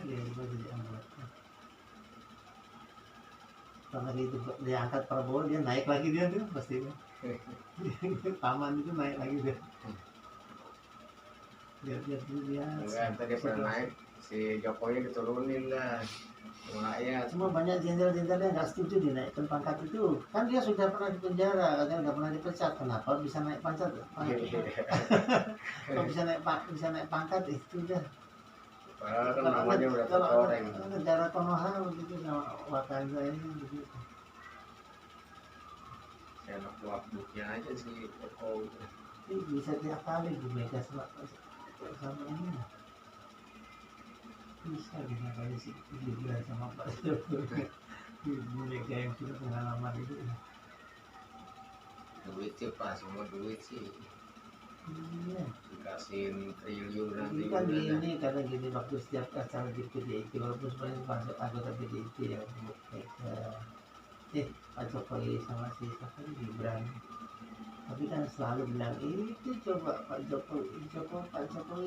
dia juga jadi anggota. Karena itu diangkat Prabowo dia naik lagi dia tuh pasti. Paman itu naik lagi dia. Dia enggak, tadi pernah naik si Jokowi diturunin lah rakyat. Cuma banyak jenderal-jenderal yang nggak setuju dinaikkan pangkat itu. Kan dia sudah pernah di penjara, katanya nggak pernah dipecat. Kenapa bisa naik pangkat? Kalau bisa naik pangkat itu dah. Padahal kan namanya udah tercoreng. Negara Konoha begitu sama Wakanda ini begitu. Enak waktunya aja sih Jokowi. Ini bisa tiap kali Bu Mega sama ini. Bisa bisa kali sih juga sama Pak Jokowi. Bu Mega yang sudah pengalaman itu. Duit sih Pak, semua duit sih. Iya. Dikasihin triliun Ini kan gini, karena gini waktu setiap acara di PDIP, walaupun sebenarnya masuk anggota PDIP ya, Pak Jokowi sama si siapa Gibran, tapi kan selalu bilang itu coba Pak Jokowi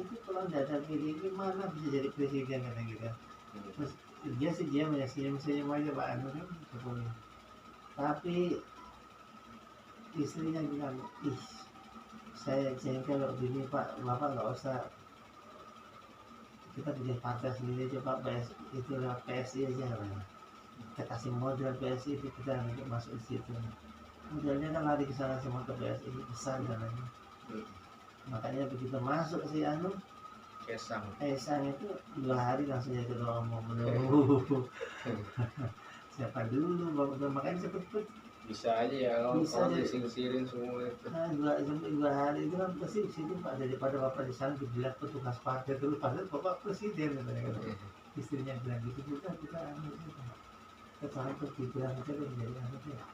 itu kalau nggak ada PDIP mana bisa jadi presiden kata gitu. Terus dia senyum aja Pak Anu kan Jokowi, tapi istrinya bilang saya jengkel kalau gini Pak, Bapak nggak usah, kita bikin partai sendiri aja Pak, itu lewat PSI aja kan. Kita kasih modal PSI itu kita masuk di situ. Modalnya kan lari ke sana semua ke PSI besar dananya. Makanya begitu masuk si Anu Kaisang itu 2 hari langsung jadi ketua umum. Siapa dulu Bapak, makanya cepet bisa aja ya kalau disingsirin semua itu. Nah, 2 hari itu kan pasti situ Pak, daripada Bapak di sana dibilang petugas partai terus padahal Bapak presiden katanya. Istrinya bilang gitu, kita tahu dibilang itu menjadi apa ya.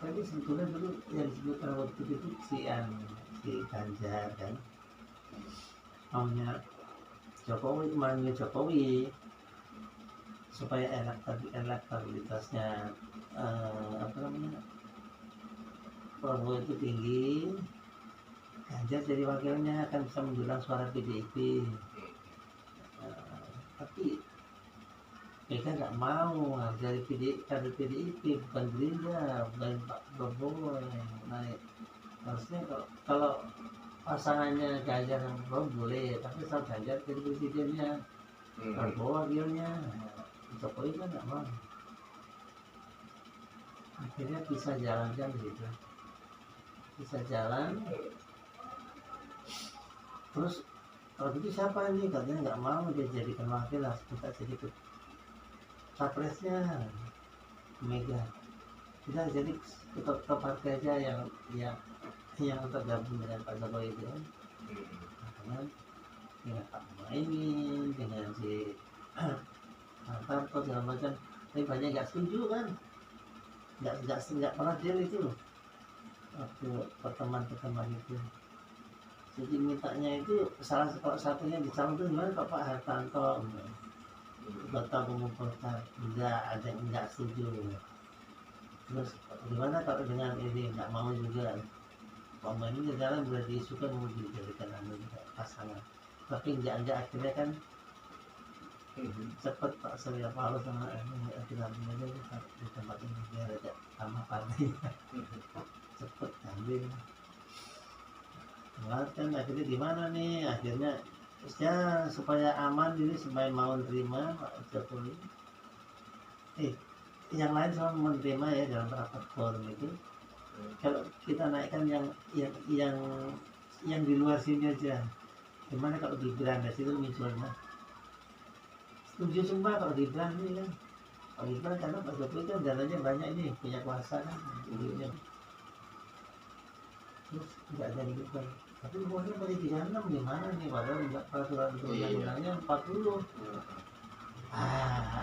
Tapi sebetulnya dulu yang disebutkan waktu itu si Ganjar kan maunya Jokowi supaya elektabilitasnya Prabowo itu tinggi, Ganjar jadi wakilnya akan bisa mendulang suara PDIP. Tapi mereka nggak mau dari PDIP, bukan Gerindra, bukan Pak Prabowo yang naik. Harusnya kalau pasangannya Ganjar dan Prabowo boleh, tapi kalau Ganjar jadi presidennya, Prabowo wakilnya, Jokowi kan nggak mau. Akhirnya bisa jalan-jalan gitu, bisa jalan. Terus kalau gitu siapa ini, katanya nggak mau dia jadikan wakil, lah kita jadi capresnya Mega, kita jadi ke partai aja yang tergabung dengan Pak Jokowi itu kan. Nah, dengan Pak Muhaimin, dengan si Hartarto segala macam, tapi banyak nggak setuju kan, nggak pernah deal itu loh waktu pertemuan itu. Jadi mintanya itu salah satunya dicalon itu gimana Pak Hartarto, Bapak mengumpulkan nggak setuju. Terus gimana kalau dengan ini nggak mau juga, Pak Muhaimin jalan berarti suka mau dijadikan pasangan, tapi nggak akhirnya kan cepet Pak Surya Paloh sama kita aja di tempat ini biar ada sama partai cepet ambil. Kan akhirnya gimana nih, akhirnya ya supaya aman ini, supaya mau terima Pak Jokowi, yang lain semua menerima ya dalam rapat forum itu. Kalau kita naikkan yang di luar sini aja, gimana kalau Gibran dari situ munculnya setuju semua kalau Gibran ini kan. Kalau Gibran karena Pak Jokowi kan dananya banyak ini, punya kuasa kan, terus nggak ada Gibran. Tapi umurnya masih 36 gimana nih, padahal peraturan undang-undangnya 40.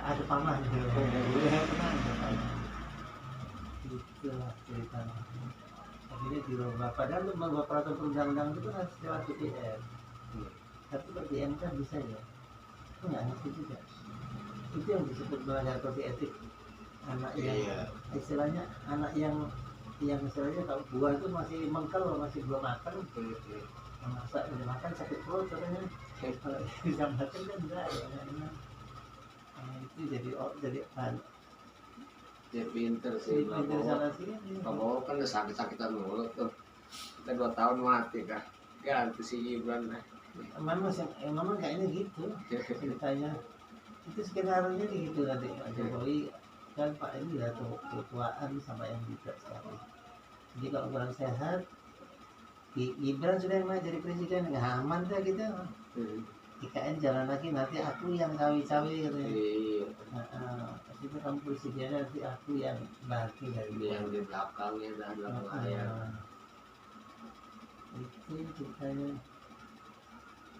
Ada paman gitu. Itulah ceritanya. Akhirnya dirubah. Padahal merubah peraturan undang-undang itu kan harus lewat DPR. Tapi kalau di MK bisa ya. Itu nggak ngerti juga. Itu yang disebut melanggar kode etik. Anak yang istilahnya anak yang istilahnya kalau buah itu masih mengkel, masih belum matang, masak udah makan sakit perut katanya. Kalau kecamatan kan enggak ya, karena itu jadi Dia pinter sih pinter Prabowo. sana sini. Prabowo kan udah sakit-sakitan mulu tuh. Kita 2 tahun mati kah. Ganti si Gibran lah. Memang kayaknya gitu ceritanya. Itu skenario nya gitu nanti Pak Jokowi kan Pak ini udah ketuaan sama yang juga sekarang. Jadi kalau kurang sehat, Gibran sudah yang jadi presiden, nggak aman deh gitu. IKN jalan lagi, nanti aku yang cawe-cawe katanya. Iya. Itu kamu presidennya, nanti aku yang bagi dari Yang di belakangnya dan belakang layar. Itu ceritanya.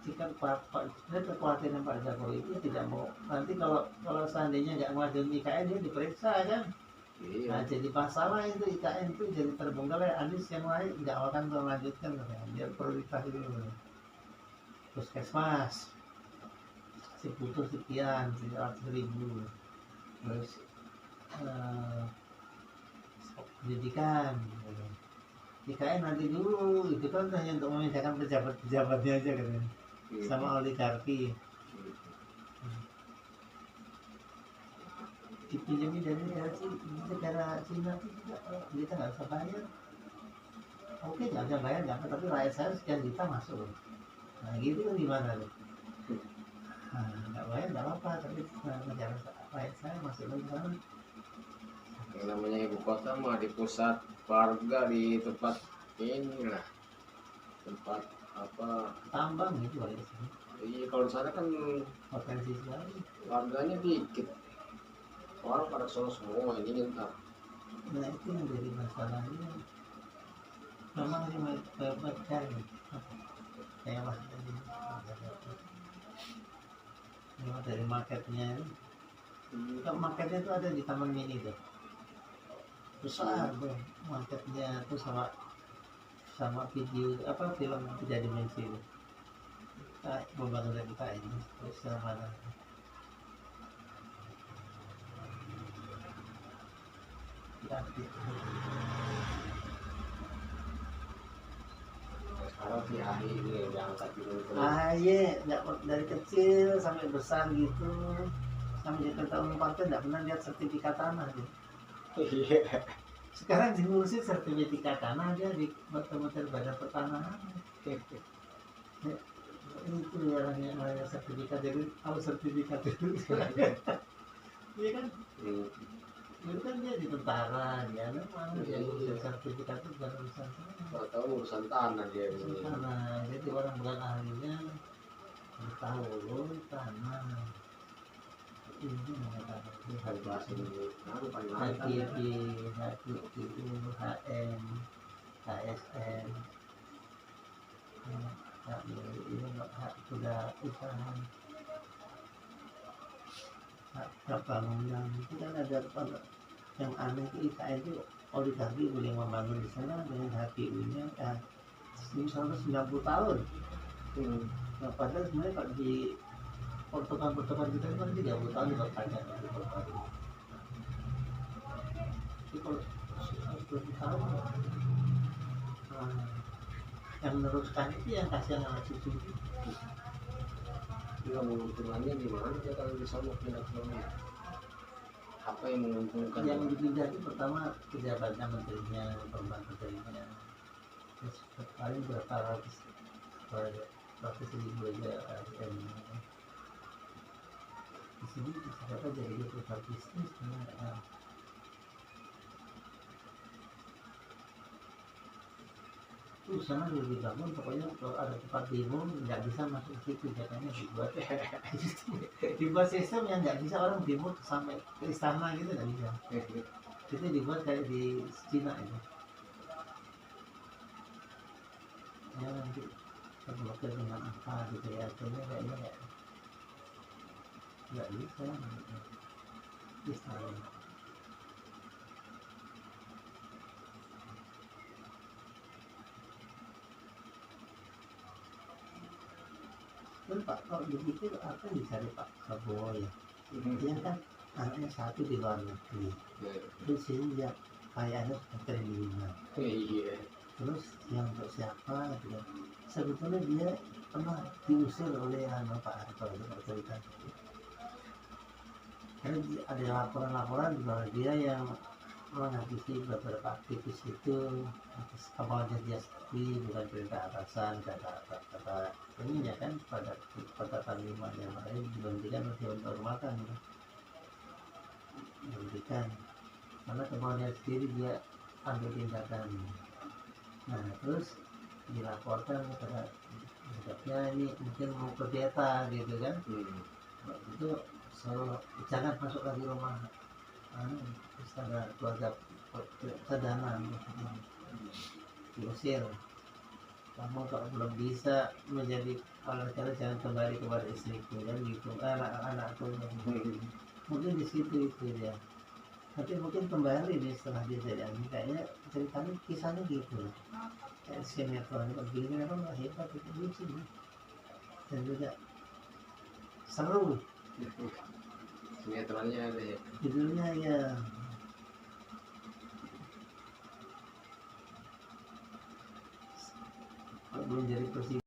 Jika kekhawatiran Pak Jokowi itu tidak mau, nanti kalau seandainya nggak ngajuin IKN dia diperiksa kan. Iya. Nah jadi masalah itu IKN itu jadi terbongkar ya, Anies yang lain nggak akan melanjutkan katanya. Dia prioritas dulu. Puskesmas si butuh sekian 300.000, terus pendidikan IKN nanti dulu, itu kan hanya untuk memindahkan pejabat-pejabatnya aja kan, sama oligarki. Dipinjami dari negara Cina itu juga kita nggak bisa bayar. Oke nggak bisa bayar nggak apa, tapi rakyat saya sekian juta masuk. Nah gitu kan gimana tuh? Nggak bayar nggak apa, tapi negara rakyat saya masuk lagi sana. Yang namanya ibu kota mah di pusat warga, di tempat inilah, tempat apa Tambang gitu aja sih. iya, kalau di sana kan Potensi sekali. warganya dikit, orang pada sono semua ini ntar. Nah itu yang jadi masalahnya. Memang ini mencari kayak mas tadi. Memang dari marketnya. Kalau marketnya itu ada di Taman Mini tuh. Besar tuh marketnya tuh sama video apa film 3 dimensi itu. Pembangunan kita ini terus sama Sekarang si Ahi ini diangkat dulu. iya, dari kecil sampai besar gitu, sampai jadi ketua umum partai nggak pernah lihat sertifikat tanah gitu. Iya. Sekarang diurusin sertifikat tanah dia di Kementerian Badan Pertanahan. Itu yang namanya sertifikat, jadi tahu sertifikat itu. Iya kan? Itu kan dia di tentara, dia memang dia urusan sertifikat itu bukan urusan tanah. Kalau tahu urusan tanah dia ini. Tanah, jadi orang bukan ahlinya tahu loh tanah. Ini mengatakan itu Bahas ini, aku paling HGB, HGU, HM, HSM, ini hak sudah usaha, hak bangunan itu kan ada yang aneh itu IKN itu oligarki boleh membangun di sana dengan HGU-nya 190 tahun. Nah, padahal sebenarnya kalau di pertukaran kita kan 30 tahun juga pajak. Jadi kalau 120 tahun yang meneruskan itu yang kasihan anak cucu itu. Dia menguntungkannya di mana dia kalau bisa mau pindah ke mana? Apa yang menguntungkan? Yang dipindah itu pertama pejabatnya, menterinya, pembantu menterinya. Terus paling berapa ratus ribu aja ASN. Di sini siapa jadi pusat bisnis sebenarnya. Itu sana dulu dibangun, pokoknya kalau ada tempat demo nggak bisa masuk ke situ, katanya dibuat sistem yang nggak bisa orang demo sampai ke istana gitu, nggak bisa. Itu dibuat kayak di Cina itu. Ya nanti terblokir dengan apa gitu ya, akhirnya kayaknya nggak bisa istana. Kan Pak, kalau dipikir apa yang dicari Pak Prabowo ya? Dia kan anaknya satu di luar negeri, terus ini dia kayaknya triliunan. Iya. Terus yang untuk siapa gitu. Sebetulnya dia diusir oleh Pak Harto itu cerita. Karena ada laporan-laporan bahwa dia yang menghabisi beberapa aktivis itu atas kemauannya dia sendiri, bukan perintah atasan, kata ini ya kan, pada panglima yang lain diberhentikan atau dihormatkan, diberhentikan karena kemauannya sendiri dia ambil tindakan. Nah terus dilaporkan kepada sikapnya ini mungkin mau kudeta gitu kan. Waktu itu selalu jangan masuk lagi rumah istana keluarga Sadana, diusir. Kamu kalau belum bisa menjadi kepala negara jangan kembali kepada istriku kan gitu, anak-anakku. Mungkin di situ itu dia. Tapi mungkin kembali nih setelah dia jadi anjing, kayaknya ceritanya kisahnya gitu. Kayak sinetron begini kan nggak hebat, itu lucu dan juga seru. Sinetronnya ada ya. Judulnya ya belum jadi presiden.